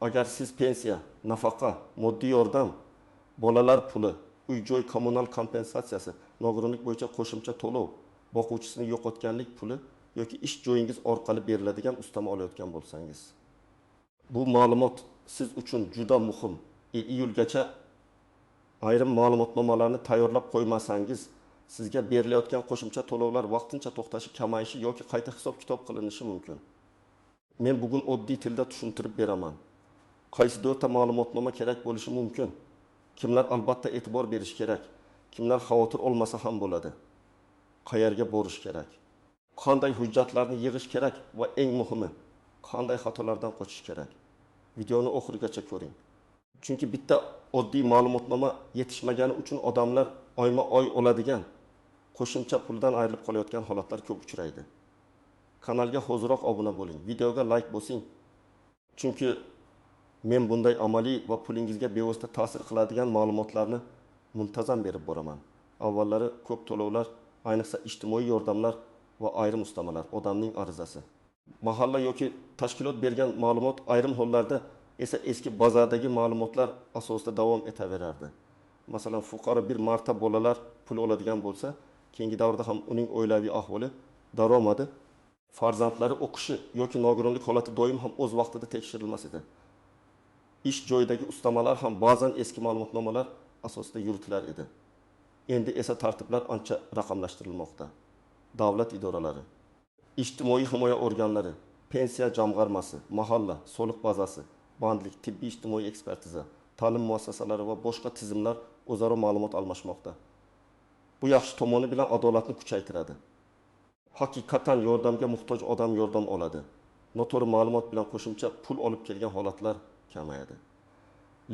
Agar siz pensiya, nafaqa, moddiy yordam, bolalar puli, uy-joy kommunal kompensatsiyasi, nogironlik bo'yicha qo'shimcha to'lov, boquvchisini yo'qotganlik puli yoki ish joyingiz orqali beriladigan ustama olayotgan bo'lsangiz, bu ma'lumot siz uchun juda muhim. Iyulgacha ayrim ma'lumotnomalarni tayyorlab qo'ymasangiz, sizga berilayotgan qo'shimcha to'lovlar vaqtincha to'xtashi, kamayishi yoki qayta hisob-kitob qilinishi mumkin. Men bugun oddiy tilda tushuntirib beraman. Qaysi o'ta ma'lumotnoma kerak bo'lishi mumkin? Kimlar albatta e'tibor berish kerak? Kimlar xavotir olmasa ham bo'ladi? Qayerga borish kerak? Qanday hujjatlarni yig'ish kerak va eng muhimi, qanday xatolardan qochish kerak? Videoni oxirigacha ko'ring. Chunki bitta oddiy ma'lumotnoma yetishmagani uchun odamlar oyma-oy oladigan qo'shimcha puldan ayrilib qolayotgan holatlar ko'p uchraydi. Kanalga hoziroq obuna bo'ling, videoga like bosing. Chunki men bunday amaliy va pulingizga bevosita ta'sir qiladigan ma'lumotlarni muntazam berib boraman. Avvallari ko'p to'lovlar, ayniqsa ijtimoiy yordamlar va ayrim ustamalar, odamning arizasi. Mahalla yoki tashkilot bergan ma'lumot ayrim hollarda esa eski bazadagi ma'lumotlar asosida davom etaverardi. Masalan, fuqaro bir marta bolalar pul oladigan bo'lsa, keyingi davrda ham uning oilaviy ahvoli, daromadi, farzandlari o'qishi yoki nogironlik holati doim ham o'z vaqtida tekshirilmas edi. Ish joyidagi ustamalar ham ba'zan eski ma'lumotnomalar asosida yuritilar edi. Endi esa tartiblar ancha raqamlashtirilmoqda. Davlat idoralari, ijtimoiy himoya organlari, pensiya jamg'armasi, mahalla, soliq bazasi, bandlik, tibbiy ijtimoiy ekspertiza, ta'lim muassasalari va boshqa tizimlar o'zaro ma'lumot almashmoqda. Bu yaxshi tomoni bilan adolatni kuchaytiradi. Haqiqatan yordamga muhtoj odam yordam oladi. Noto'g'ri ma'lumot bilan qo'shimcha pul olib kelgan holatlar kamayadi.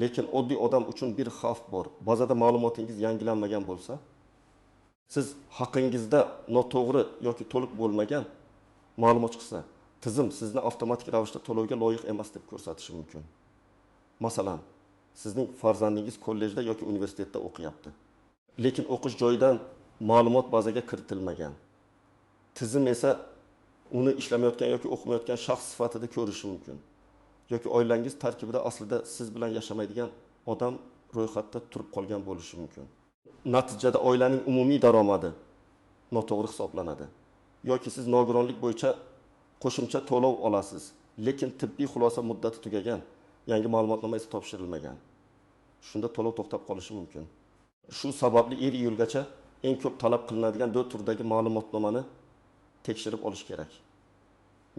Lekin oddiy odam uchun bir xavf bor. Bazada ma'lumotingiz yangilanmagan bo'lsa, siz haqingizda noto'g'ri yoki to'liq bo'lmagan ma'lumot chiqsa, tizim sizni avtomatik ravishda to'lovga loyiq emas deb ko'rsatishi mumkin. Masalan, sizning farzandingiz kollejda yoki universitetda o'qiyapti. Lekin o'qish joyidan ma'lumot bazaga kiritilmagan. Tizim esa uni ishlamayotgan yoki o'qimayotgan shaxs sifatida ko'rishi mumkin. Yoki oilangiz tarkibida aslida siz bilan yashamaydigan odam ro'yxatda turib qolgan bo'lishi mumkin. Natijada oilaning umumiy daromadi noto'g'ri hisoblanadi. Yoki siz nogironlik bo'yicha qo'shimcha to'lov olasiz, lekin tibbiy xulosa muddati tugagan, yangi ma'lumotnoma esa topshirilmagan. Shunda to'lov to'xtab qolishi mumkin. Shu sababli iyulgacha eng ko'p talab qilinadigan 4 turdagi ma'lumotnomani tekshirib olish kerak.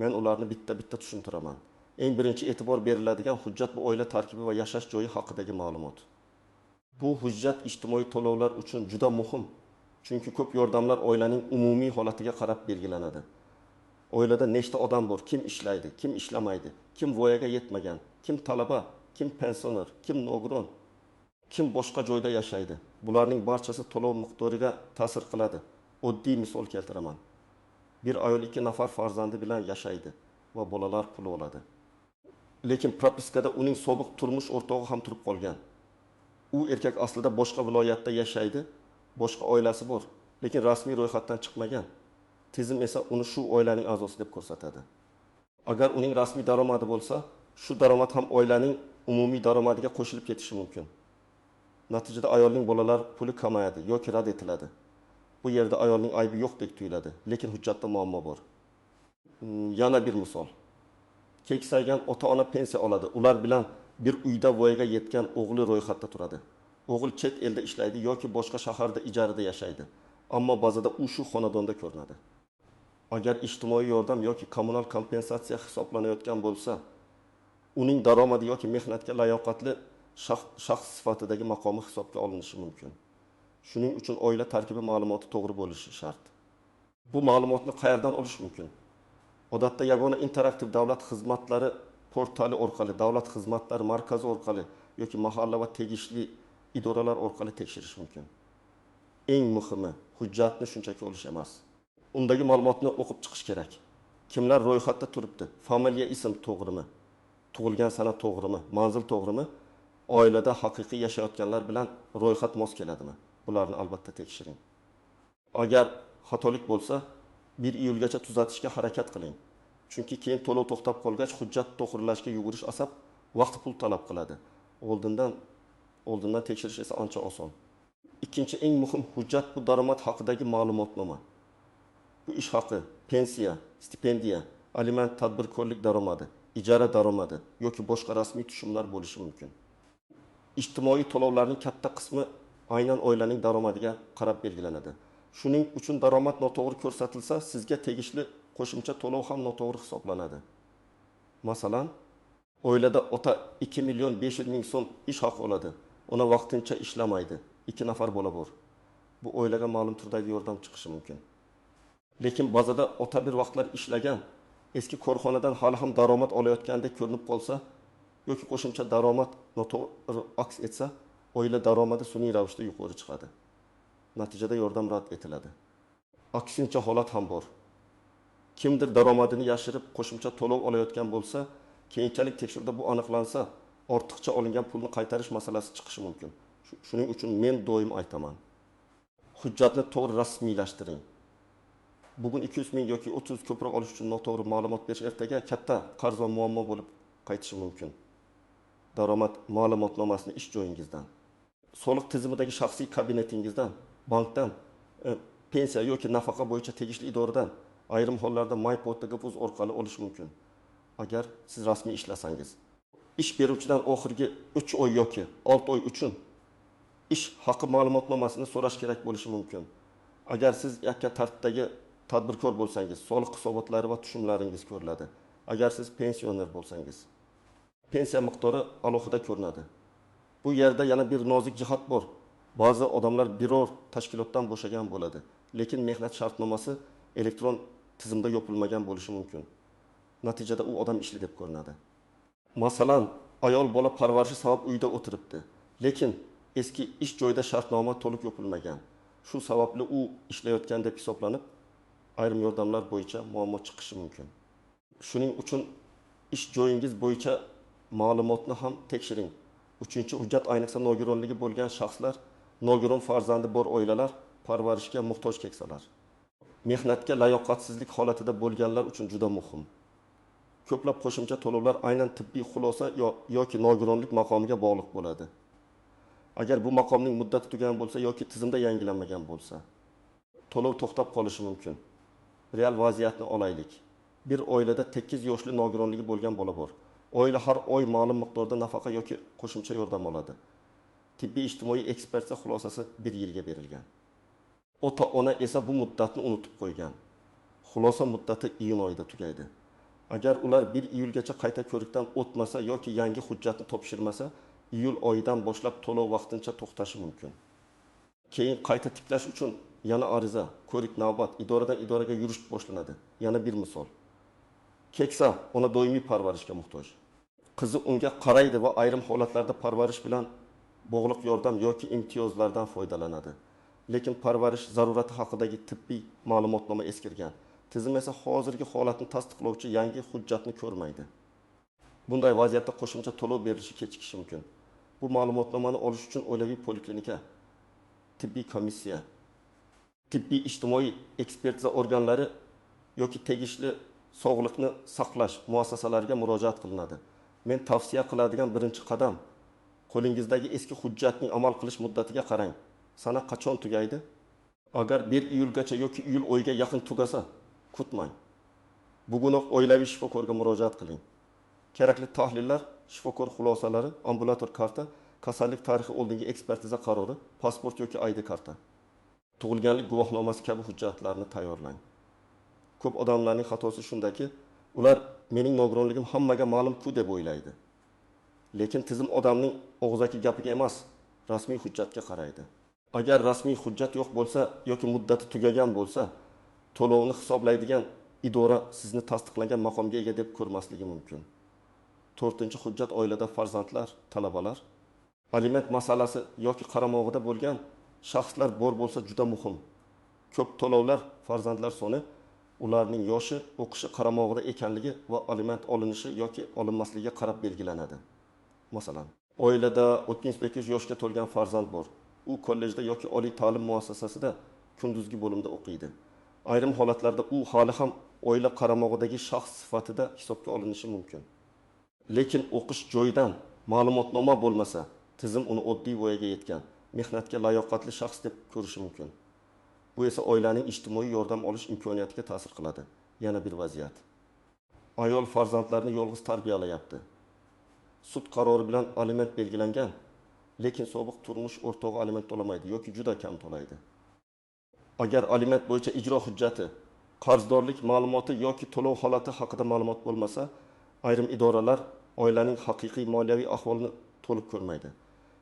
Men ularni bitta-bitta tushuntiraman. Eng birinchi e'tibor beriladigan hujjat bu oila tarkibi va yashash joyi haqidagi ma'lumot. Bu hujjat ijtimoiy to'lovlar uchun juda muhim. Chunki ko'p yordamlar oilaning umumiy holatiga qarab belgilanadi. Oilada nechta odam bor, kim ishlaydi, kim ishlamaydi, kim voyaga yetmagan, kim talaba, kim pensioner, kim nogiron, kim boshqa joyda yashaydi. Bularning barchasi to'lov miqdoriga ta'sir qiladi. Oddiy misol keltiraman. Bir ayol 2 nafar farzandi bilan yashaydi va bolalar puli oladi. Lekin propiskada uning sobiq turmush o'rtog'i ham turib qolgan. U erkak aslida boshqa viloyatda yashaydi, boshqa oilasi bor, lekin rasmiy ro'yxatdan chiqmagan. Tizim esa uni shu oilaning a'zosi deb ko'rsatadi. Agar uning rasmiy daromadi bo'lsa, shu daromad ham oilaning umumiy daromadiga qo'shilib ketishi mumkin. Natijada ayolning bolalar puli kamayadi yoki rad etiladi. Bu yerda ayolning aybi yo'qdek tuyuladi, lekin hujjatda muammo bor. Yana bir misol. Keksaygan ota-ona pensiya oladi. Ular bilan bir uyda voyaga yetgan o'g'li ro'yxatda turadi. O'g'il chet elda ishlaydi yoki boshqa shaharda ijarada yashaydi. Ammo bazada u shu xonadonda ko'rinadi. Agar ijtimoiy yordam yoki kommunal kompensatsiya hisoblanayotgan bo'lsa, uning daromadi yoki mehnatga layoqatli shaxs sifatidagi maqomi hisobga olinishi mumkin. Shuning uchun oila tarkibi ma'lumoti to'g'ri bo'lishi shart. Bu ma'lumotni qayerdan olish mumkin? Odatda yagona interaktiv davlat xizmatlari portali orqali, davlat xizmatlari markazi orqali yoki mahalla va tegishli idoralar orqali tekshirish mumkin. Eng muhimi, hujjatni shunchaki olish emas. Undagi ma'lumotni o'qib chiqish kerak. Kimlar ro'yxatda turibdi? Familiya, ism to'g'rimi? Tug'ilgan sana to'g'rimi? Manzil to'g'rimi? Oilada haqiqiy yashayotganlar bilan ro'yxat mos keladimi? Bularni albatta tekshiring. Agar xatolik bo'lsa, 1 iyulgacha tuzatishga harakat qiling. Chunki keyin to'lov to'xtab qolgach, hujjat to'g'rilashga yugurish asab Vaqt pul talab qiladi. Oldindan tekshirish esa ancha oson. Ikkinchi eng muhim hujjat bu daromad haqidagi ma'lumotnoma. Bu ish haqi, pensiya, stipendiya, aliment tadbirkorlik daromadi, ijara daromadi yoki boshqa rasmiy tushumlar bo'lishi mumkin. Ijtimoiy to'lovlarning katta qismi aynan oilaning daromadiga qarab belgilanadi. Shuning uchun daromad noto'g'ri ko'rsatilsa, sizga tegishli qo'shimcha to'lov ham noto'g'ri hisoblanadi. Masalan, oilada ota 2 million 500 ming so'm ish haqi oladi. Ona vaqtincha ishlamaydi. 2 nafar bola bor. Bu oilaga ma'lum turdagi yordam chiqishi mumkin. Lekin ba'zida ota bir vaqtlar ishlagan, eski korxonadan hali ham daromad olayotgandek ko'rinib qolsa, yoki qo'shimcha daromad noto'g'ri aks etsa, oila daromadi sun'iy ravishda yuqori chiqadi. Natijada yordam rad etiladi. Aksincha holat ham bor. Kimdir daromadini yashirib qo'shimcha to'lov olayotgan bo'lsa, keyinchalik tekshiruvda bu aniqlansa, ortiqcha olingan pulni qaytarish masalasi chiqishi mumkin. Shuning uchun men doim aytaman. Hujjatni to'g'ri rasmiylashtiring. Bugun 200 ming yoki 30 ko'proq olish uchun noto'g'ri ma'lumot berish ertaga katta qarz va muammo bo'lib qaytishi mumkin. Daromad ma'lumotnomasini ish joyingizdan, soliq tizimidagi shaxsiy kabinetingizdan, bankdan, pensiya yoki nafaqa bo'yicha tegishli idoradan, ayrim hollarda MyPoTGFuz orqali olish mumkin. Agar siz rasmiy ishlasangiz, ish beruvchidan oxirgi 3 oy yoki 6 oy uchun ish haqi ma'lumotnomasini so'rash kerak bo'lishi mumkin. Agar siz yakka tartibdagi tadbirkor bo'lsangiz, soliq hisobotlari va tushumlaringiz ko'riladi. Agar siz pensioner bo'lsangiz, pensiya miqdori alohida ko'rinadi. Bu yerda yana bir nozik jihat bor. Ba'zi odamlar biror tashkilotdan bo'shagan bo'ladi, lekin mehnat shartnomasi elektron tizimda yopilmagan bo'lishi mumkin. Natijada u odam ishli deb ko'rinadi. Masalan, ayol bola parvarishi sabab uyda o'tiribdi, lekin eski ish joyida shartnoma to'liq yopilmagan. Shu sababli u ishlayotgan deb hisoblanib, ayrim yordamlar bo'yicha muammo chiqishi mumkin. Shuning uchun ish joyingiz bo'yicha ma'lumotni ham tekshiring. Uchinchi hujjat ayniqsa nogironligi bo'lgan shaxslar, nogiron farzandi bor oilalar, parvarishga muhtoj keksalar, mehnatga layoqatsizlik holatida bo'lganlar uchun juda muhim. Ko'plab qo'shimcha to'lovlar aynan tibbiy xulosa yoki nogironlik maqomiga bog'liq bo'ladi. Agar bu maqomning muddati tugagan bo'lsa yoki tizimda yangilanmagan bo'lsa, to'lov to'xtab qolishi mumkin. Real vaziyatni olaylik. Bir oilada 8 yoshli nogironligi bo'lgan bola bor. Oila har oy ma'lum miqdorda nafaqa yoki qo'shimcha yordam oladi. Tibbiy ijtimoiy ekspertiza xulosasi 1 yilga berilgan. Ota-ona esa bu muddatni unutib qo'ygan. Xulosa muddati iyun oyida tugaydi. Agar ular 1 iyulgacha qayta ko'rikdan o'tmasa yoki yangi hujjatni topshirmasa, iyul oyidan boshlab to'lov vaqtincha to'xtashi mumkin. Keyin qayta tiklash uchun yana ariza, ko'rik navbat, idoradan idoraga yurish boshlanadi. Yana bir misol. Keksa ona doimiy parvarishga muhtoj. Qizi unga qaraydi va ayrim holatlarda parvarish bilan bog'liq yordam yoki imtiyozlardan foydalanadi. Lekin parvarish zarurati haqidagi tibbiy ma'lumotnoma eskirgan. Tizim esa hozirgi holatni tasdiqlovchi yangi hujjatni ko'rmaydi. Bunday vaziyatda qo'shimcha to'lov berilishi kechikishi mumkin. Bu ma'lumotnomani olish uchun oilaviy poliklinika, tibbiy komissiya, tibbiy ijtimoiy ekspertiza organlari yoki tegishli sog'liqni saqlash muassasalariga murojaat qilinadi. Men tavsiya qiladigan birinchi qadam, qo'lingizdagi eski hujjatning amal qilish muddatiga qarang. Sana qachon tugaydi? Agar 1 iyulgacha yoki iyul oyiga yaqin tugasa, kutmang. Bugunoq oilaviy shifokorga murojaat qiling. Kerakli tahlillar, shifokor xulosalari, ambulator karta, kasallik tarixi oldingi ekspertiza qarori, pasport yoki ID karta, tug'ilganlik guvohnomasi kabi hujjatlarni tayyorlang. Ko'p odamlarning xatosi shundaki, ular mening nogironligim hammaga ma'lum-ku deb o'ylaydi. Lekin tizim odamning og'zaki gapiga emas, rasmiy hujjatga qaraydi. Agar rasmiy hujjat yo'q bo'lsa yoki muddati tugagan bo'lsa, to'lovni hisoblaydigan idora sizni tasdiqlangan maqomga ega deb ko'rmasligi mumkin. 4-hujjat oilada farzandlar, talabalar, aliment masalasi yoki qaramog'ida bo'lgan shaxslar bor bo'lsa juda muhim. Ko'p to'lovlar farzandlar soni, ularning yoshi, o'qishi qaramog'ida ekanligi va aliment olinishi yoki olinmasligiga qarab belgilanadi. Masalan, oilada 68 yoshga to'lgan farzand bor. U kollejda yoki oliy ta'lim muassasasida kunduzgi bo'limda o'qiydi. Ayrim holatlarda u hali ham oila qaramog'idagi shaxs sifatida hisobga olinishi mumkin. Lekin o'qish joyidan ma'lumotnoma bo'lmasa, tizim uni oddiy voyaga yetgan, mehnatga layoqatli shaxs deb ko'rishi mumkin. Bu esa oilaning ijtimoiy yordam olish imkoniyatiga ta'sir qiladi. Yana bir vaziyat. Ayol farzandlarini yolg'iz tarbiyalayapti. Sud qarori bilan aliment belgilangan, lekin sobiq turmush o'rtog'i aliment to'lamaydi yoki juda kam to'laydi. Agar aliment bo'yicha ijro hujjati, qarzdorlik ma'lumoti yoki to'lov holati haqida ma'lumot bo'lmasa, ayrim idoralar oilaning haqiqiy moliyaviy ahvolini to'liq ko'rmaydi.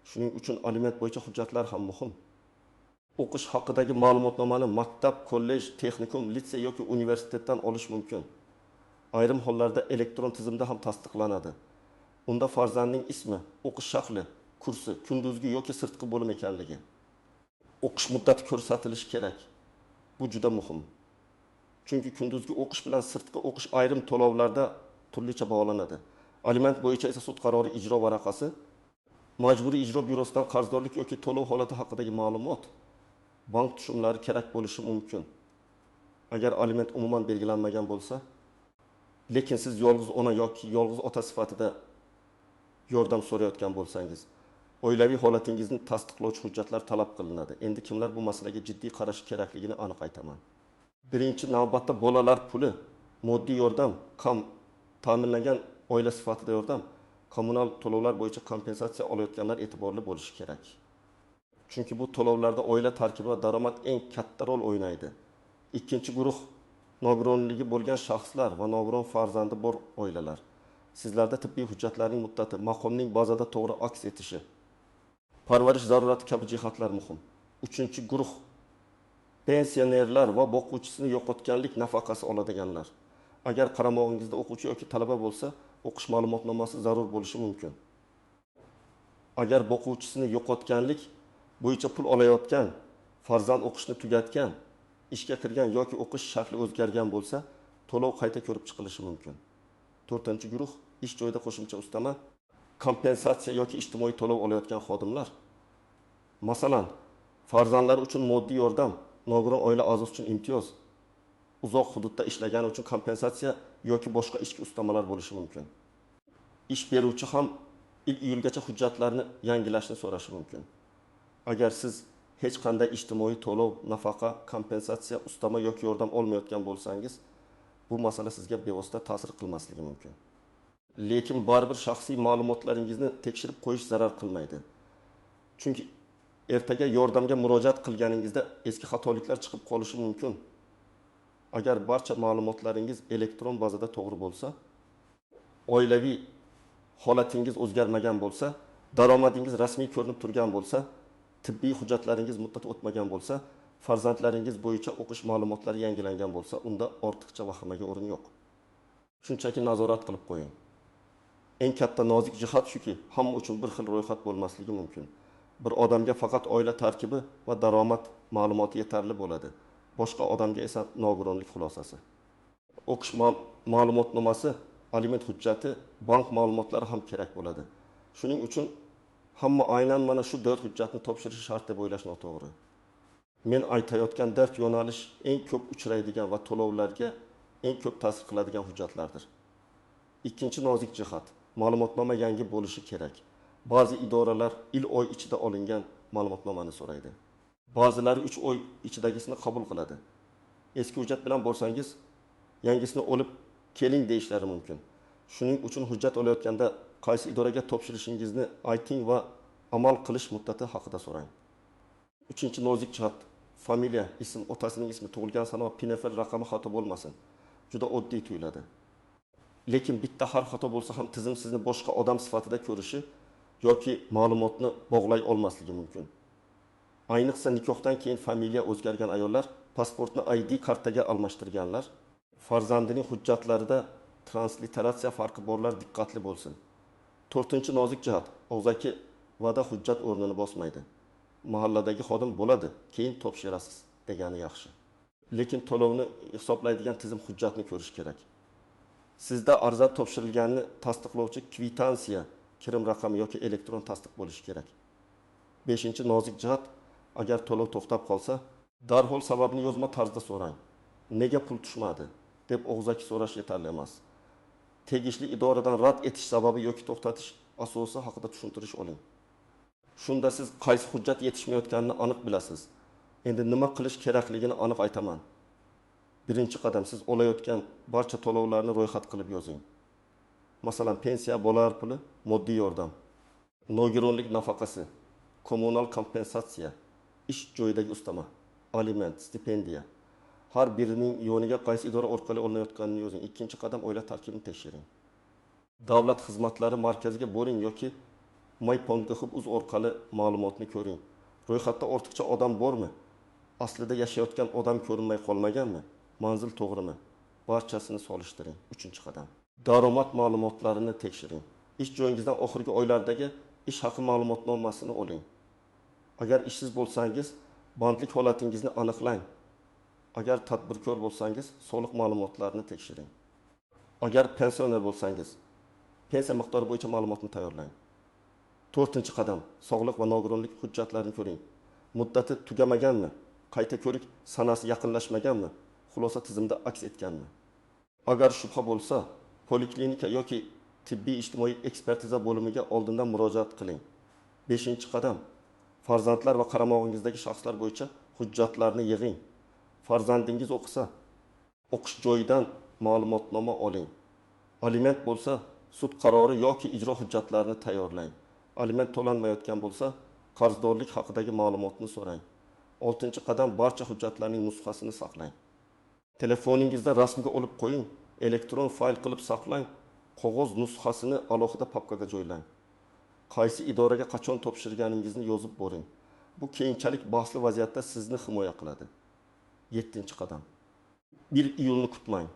Shuning uchun aliment bo'yicha hujjatlar ham muhim. O'qish haqidagi ma'lumotnomani maktab, kollej, texnikum, litsey yoki universitetdan olish mumkin. Ayrim hollarda elektron tizimda ham tasdiqlanadi. Unda farzandning ismi, o'qish shakli, kursi, kunduzgi yoki sirtqi bo'lim ekanligi, o'qish muddati ko'rsatilishi kerak. Bu juda muhim. Chunki kunduzgi o'qish bilan sirtqi o'qish ayrim to'lovlarda turlicha bog'lanadi. Aliment bo'yicha esa sud qarori ijro varaqasi, majburiy ijro byurosidan qarzdorlik yoki to'lov holati haqidagi ma'lumot, bank tushumlari kerak bo'lishi mumkin. Agar aliment umuman belgilanmagan bo'lsa, lekin siz yolg'iz ona yoki yolg'iz ota sifatida yordam so'rayotgan bo'lsangiz, oilaviy holatingizni tasdiqlovchi hujjatlar talab qilinadi. Endi kimlar bu masalaga jiddiy qarashi kerakligini aniq aytaman. Birinchi navbatda bolalar puli, moddiy yordam, ta'minlangan oila sifatida yordam, kommunal to'lovlar bo'yicha kompensatsiya olayotganlar e'tiborli bo'lishi kerak. Chunki bu to'lovlarda oila tarkibi va daromad eng katta rol o'ynaydi. Ikkinchi guruh nogironligi bo'lgan shaxslar va nogiron farzandi bor oilalar. Sizlarda tibbiy hujjatlarning muddati, maqomning bazada to'g'ri aks etishi, parvarish zarurati kabi jihatlar muhim. Uchinchi guruh pensionerlar va boquvchisini yo'qotganlik nafaqasi oladiganlar. Agar qaramog'ingizda o'quvchi yoki talaba bo'lsa, o'qish ma'lumotnomasi zarur bo'lishi mumkin. Agar boquvchisini yo'qotganlik bo'yicha pul olayotgan, farzand o'qishni tugatgan, ishga kirgan yoki o'qish shakli o'zgargan bo'lsa, to'lov qayta ko'rib chiqilishi mumkin. To'rtinchi guruh ish joyida qo'shimcha ustama, kompensatsiya yoki ijtimoiy to'lov olayotgan xodimlar. Masalan, farzandlar uchun moddiy yordam, nogiron oila a'zosi uchun imtiyoz, uzoq hududda ishlagani uchun kompensatsiya yoki boshqa ishki ustamalar bo'lishi mumkin. Ish beruvchi ham iyulgacha hujjatlarni yangilashni so'rashi mumkin. Agar siz hech qanday ijtimoiy to'lov, nafaqa, kompensatsiya, ustama yoki yordam olmayotgan bo'lsangiz, bu masala sizga bevosita ta'sir qilmasligi mumkin. Lekin baribir shaxsiy ma'lumotlaringizni tekshirib qo'yish zarar qilmaydi. Chunki ertaga yordamga murojaat qilganingizda eski xatoliklar chiqib qolishi mumkin. Agar barcha ma'lumotlaringiz elektron bazada to'g'ri bo'lsa, oilaviy holatingiz o'zgarmagan bo'lsa, daromadingiz rasmiy ko'rinib turgan bo'lsa, tibbiy hujjatlaringiz muddati o'tmagan bo'lsa, farzandlaringiz bo'yicha o'qish ma'lumotlari yangilangan bo'lsa, unda ortiqcha vahimaga o'rin yo'q. Shunchaki nazorat qilib qo'ying. Eng katta nozik jihat shuki, hamma uchun bir xil ro'yxat bo'lmasligi mumkin. Bir odamga faqat oila tarkibi va daromad ma'lumoti yetarli bo'ladi. Boshqa odamga esa nogironlik xulosasi. O'qish ma'lumotnomasi, aliment hujjati, bank ma'lumotlari ham kerak bo'ladi. Shuning uchun hamma aynan mana shu 4 hujjatni topshirishi shart deb o'ylash noto'g'ri. Men aytayotgan 4 yo'nalish eng ko'p uchraydigan va to'lovlarga eng ko'p ta'sir qiladigan hujjatlardir. Ikkinchi nozik jihat, ma'lumotnoma yangi bo'lishi kerak. Ba'zi idoralar oy ichida olingan ma'lumotnomani so'raydi. Ba'zilari 3 oy ichidagisini qabul qiladi. Eski hujjat bilan borsangiz, yangisini olib keling deyishlari mumkin. Shuning uchun hujjat olayotganda qaysi idoraga topshirishingizni ayting va amal qilish muddati haqida so'rang. Uchinchi nozik jihat, familiya, ism, otasining ismi, tug'ilgan sana va PNFL raqami xato bo'lmasin. Juda oddiy tuyuladi. Lekin bitta harf xato bo'lsa ham tizim sizni boshqa odam sifatida ko'rishi yoki ma'lumotni bog'lay olmasligi mumkin. Ayniqsa nikohdan keyin familiya o'zgargan ayollar, pasportni ID kartaga almashtirganlar, farzandining hujjatlarida transliteratsiya farqi borlar diqqatli bo'lsin. To'rtinchi nozik jihat, og'zaki va'da hujjat o'rnini bosmaydi. Mahalladagi xodim bo'ladi, keyin topshirasiz degani yaxshi. Lekin to'lovni hisoblaydigan tizim hujjatni ko'rish kerak. Sizda arzat topshirilganini tasdiqlovchi kvitansiya, kirim raqami yoki elektron tasdiq bo'lishi kerak. 5-chi nozik jihat, agar to'lov to'xtab qolsa, darhol sababini yozma tarzda so'rang. Nega pul tushmadi deb og'zaki so'rash yetarli emas. tegishli idoradan rad etish sababi yoki to'xtatish asosi haqida tushuntirish oling. Shunda siz qaysi hujjat yetishmayotganini aniq bilasiz. Endi nima qilish kerakligini aniq aytaman. Birinchi qadam, siz olayotgan barcha to'lovlarni ro'yxat qilib yozing. Masalan, pensiya, bolalar puli, moddiy yordam, nogironlik nafaqasi, kommunal kompensatsiya, ish joyidagi ustama, aliment, stipendiya. Har birining yo'niga qaysi idora orqali olinayotganini yozing. Ikkinchi qadam, oila tarkibini tekshiring. Davlat xizmatlari markaziga boring yoki MyPong'uz orqali ma'lumotni ko'ring. Ro'yxatda ortiqcha odam bormi? Aslida yashayotgan odam ko'rinmay qolmaganmi? Manzil to'g'rimi? Barchasini solishtiring. Uchinchi qadam. Daromad ma'lumotlarini tekshiring. Ish joyingizdan oxirgi oylardagi ish haqi ma'lumotnomasini oling. Agar ishsiz bo'lsangiz, bandlik holatingizni aniqlang. Agar tadbirkor bo'lsangiz, soliq ma'lumotlarini tekshiring. Agar pensioner bo'lsangiz, pensiya miqdori bo'yicha ma'lumotni tayyorlang. To'rtinchi qadam, sog'liq va nogironlik hujjatlarini ko'ring. Muddati tugamaganmi? Qayta ko'rik sanasi yaqinlashmaganmi? Xulosa tizimda aks etganmi? Agar shubha bo'lsa, poliklinika yoki tibbiy ijtimoiy ekspertiza bo'limiga oldindan murojaat qiling. Beshinchi qadam, farzandlar va qaramog'ingizdagi shaxslar bo'yicha hujjatlarni yig'ing. Farzandingiz o'qisa, o'qish joyidan ma'lumotnoma oling. Aliment bo'lsa, sud qarori yoki ijro hujjatlarini tayyorlang. Aliment to'lanmayotgan bo'lsa, qarzdorlik haqidagi ma'lumotni so'rang. 6-qadam, barcha hujjatlarning nusxasini saqlang. Telefoningizda rasmga olib qo'ying, elektron fayl qilib saqlang, qog'oz nusxasini alohida papkaga joylang. Qaysi idoraga qachon topshirganingizni yozib boring. Bu keyinchalik bahsli vaziyatda sizni himoya qiladi. 7-qadam. 1 iyulni kutmang.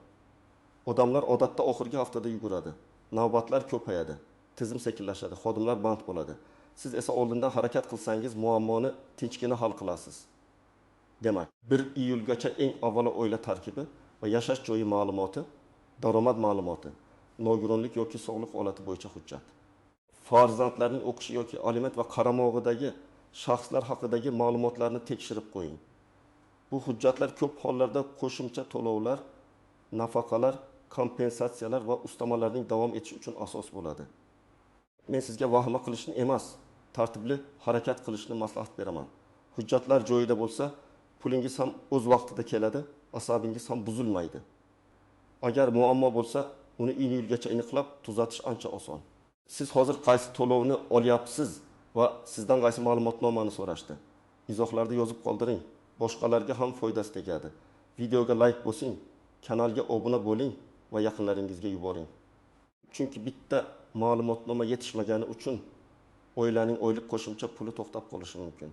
Odamlar odatda oxirgi haftada yuguradi. Navbatlar ko'payadi. Tizim sekinlashadi, xodimlar band bo'ladi. Siz esa oldindan harakat qilsangiz, muammoni tinchgina hal qilasiz. Demak, 1 iyulgacha eng avvalo oila tarkibi va yashash joyi ma'lumoti, daromad ma'lumoti, nogironlik yoki sog'liq holati bo'yicha hujjat. Farzandlarning o'qishi yoki aliment va qaramog'idagi shaxslar haqidagi ma'lumotlarni tekshirib qo'ying. Bu hujjatlar ko'p hollarda qo'shimcha to'lovlar, nafaqalar, kompensatsiyalar va ustamalarning davom etishi uchun asos bo'ladi. Men sizga vahima qilishni emas, tartibli harakat qilishni maslahat beraman. Hujjatlar joyida bo'lsa, pulingiz ham o'z vaqtida keladi, asabingiz ham buzilmaydi. Agar muammo bo'lsa, uni iyulgacha aniqlab tuzatish ancha oson. Siz hozir qaysi to'lovni olyapsiz va sizdan qaysi ma'lumotnomani so'rashdi? Izohlarda yozib qoldiring. Boshqalarga ham foydasi tegadi. Videoga like bosing, kanalga obuna bo'ling va yaqinlaringizga yuboring. Chunki bitta ma'lumotnoma yetishmagani uchun oilaning oylik qo'shimcha puli to'xtab qolishi mumkin.